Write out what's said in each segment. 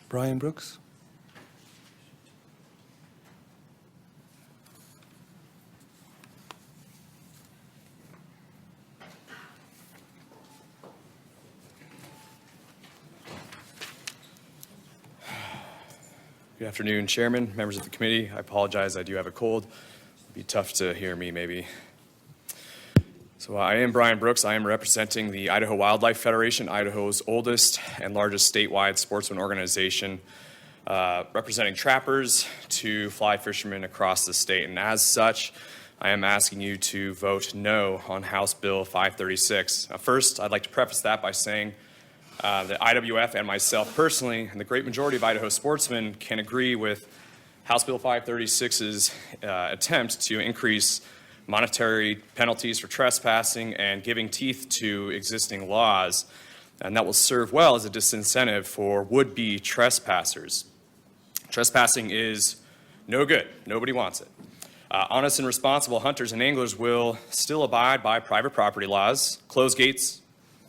Brian Brooks. Good afternoon, Chairman, members of the committee. I apologize, I do have a cold. It'd be tough to hear me, maybe. So I am Brian Brooks. I am representing the Idaho Wildlife Federation, Idaho's oldest and largest statewide sportsman organization, representing trappers to fly fishermen across the state. And as such, I am asking you to vote no on House Bill 536. First, I'd like to preface that by saying that IWF and myself personally, and the great majority of Idaho sportsmen, can agree with House Bill 536's attempt to increase monetary penalties for trespassing and giving teeth to existing laws, and that will serve well as a disincentive for would-be trespassers. Trespassing is no good. Nobody wants it. Honest and responsible hunters and anglers will still abide by private property laws, close gates,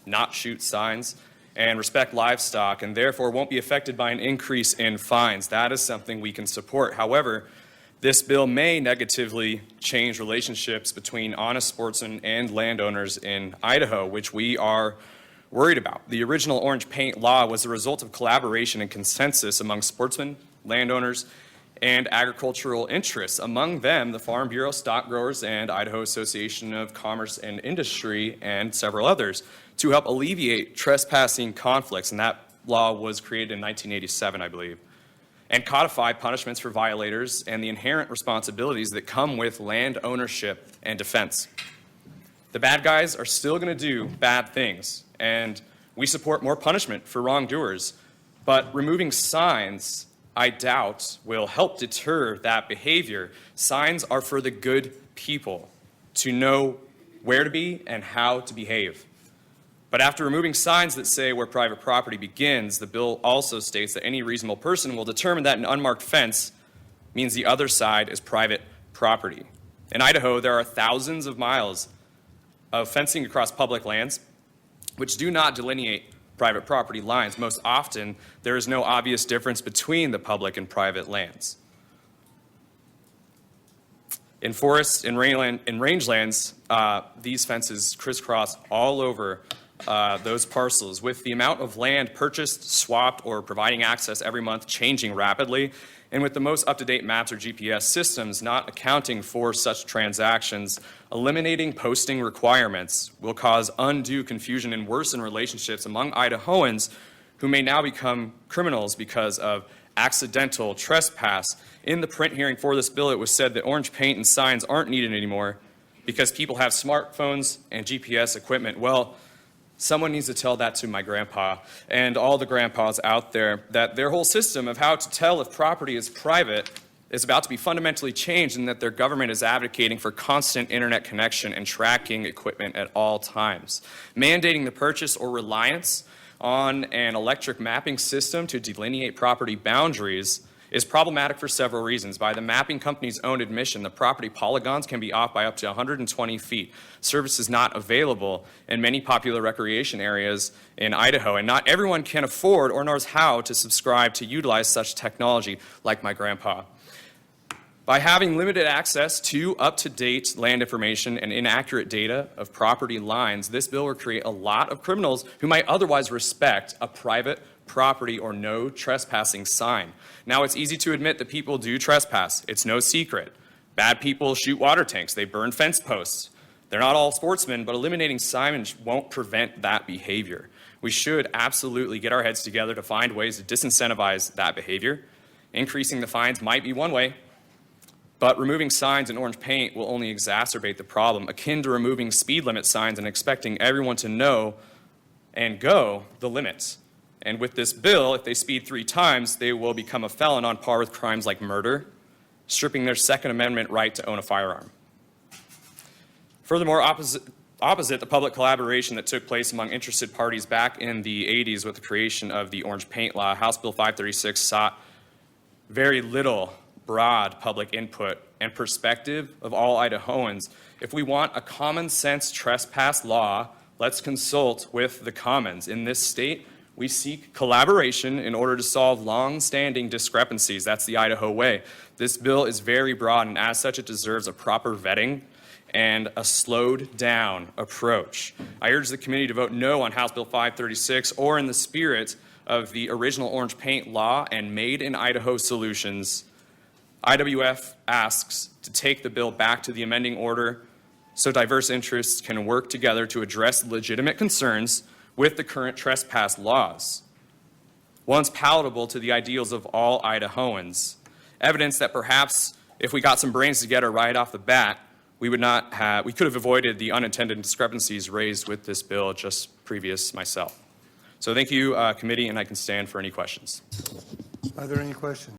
not shoot signs, and respect livestock, and therefore won't be affected by an increase in fines. That is something we can support. However, this bill may negatively change relationships between honest sportsmen and landowners in Idaho, which we are worried about. The original orange paint law was the result of collaboration and consensus among sportsmen, landowners, and agricultural interests, among them the Farm Bureau, stock growers, and Idaho Association of Commerce and Industry, and several others, to help alleviate trespassing conflicts. And that law was created in 1987, I believe, and codify punishments for violators and the inherent responsibilities that come with land ownership and defense. The bad guys are still going to do bad things, and we support more punishment for wrongdoers, but removing signs, I doubt, will help deter that behavior. Signs are for the good people to know where to be and how to behave. But after removing signs that say where private property begins, the bill also states that any reasonable person will determine that an unmarked fence means the other side is private property. In Idaho, there are thousands of miles of fencing across public lands which do not delineate private property lines. Most often, there is no obvious difference between the public and private lands. In forests and rangelands, these fences crisscross all over those parcels, with the amount of land purchased, swapped, or providing access every month changing rapidly, and with the most up-to-date maps or GPS systems not accounting for such transactions. Eliminating posting requirements will cause undue confusion and worsen relationships among Idahoans who may now become criminals because of accidental trespass. In the print hearing for this bill, it was said that orange paint and signs aren't needed anymore because people have smartphones and GPS equipment. Well, someone needs to tell that to my grandpa and all the grandpas out there, that their whole system of how to tell if property is private is about to be fundamentally changed, and that their government is advocating for constant internet connection and tracking equipment at all times. Mandating the purchase or reliance on an electric mapping system to delineate property boundaries is problematic for several reasons. By the mapping company's own admission, the property polygons can be off by up to 120 feet. Service is not available in many popular recreation areas in Idaho, and not everyone can afford or knows how to subscribe to utilize such technology, like my grandpa. By having limited access to up-to-date land information and inaccurate data of property lines, this bill will create a lot of criminals who might otherwise respect a private property or no trespassing sign. Now, it's easy to admit that people do trespass. It's no secret. Bad people shoot water tanks. They burn fence posts. They're not all sportsmen, but eliminating signage won't prevent that behavior. We should absolutely get our heads together to find ways to disincentivize that behavior. Increasing the fines might be one way, but removing signs and orange paint will only exacerbate the problem, akin to removing speed limit signs and expecting everyone to know and go the limits. And with this bill, if they speed 3 times, they will become a felon on par with crimes like murder, stripping their Second Amendment right to own a firearm. Furthermore, opposite the public collaboration that took place among interested parties back in the 80s with the creation of the orange paint law, House Bill 536 sought very little broad public input and perspective of all Idahoans. If we want a common sense trespass law, let's consult with the commons. In this state, We seek collaboration in order to solve long-standing discrepancies. That's the Idaho way. This bill is very broad, and as such, it deserves a proper vetting and a slowed-down approach. I urge the committee to vote no on House Bill 536, or in the spirit of the original orange paint law and Made in Idaho solutions. IWF asks to take the bill back to the amending order so diverse interests can work together to address legitimate concerns with the current trespass laws, once palatable to the ideals of all Idahoans. Evidence that perhaps if we got some brains together right off the bat, we could have avoided the unintended discrepancies raised with this bill just previous myself. So thank you, committee, and I can stand for any questions. Are there any questions?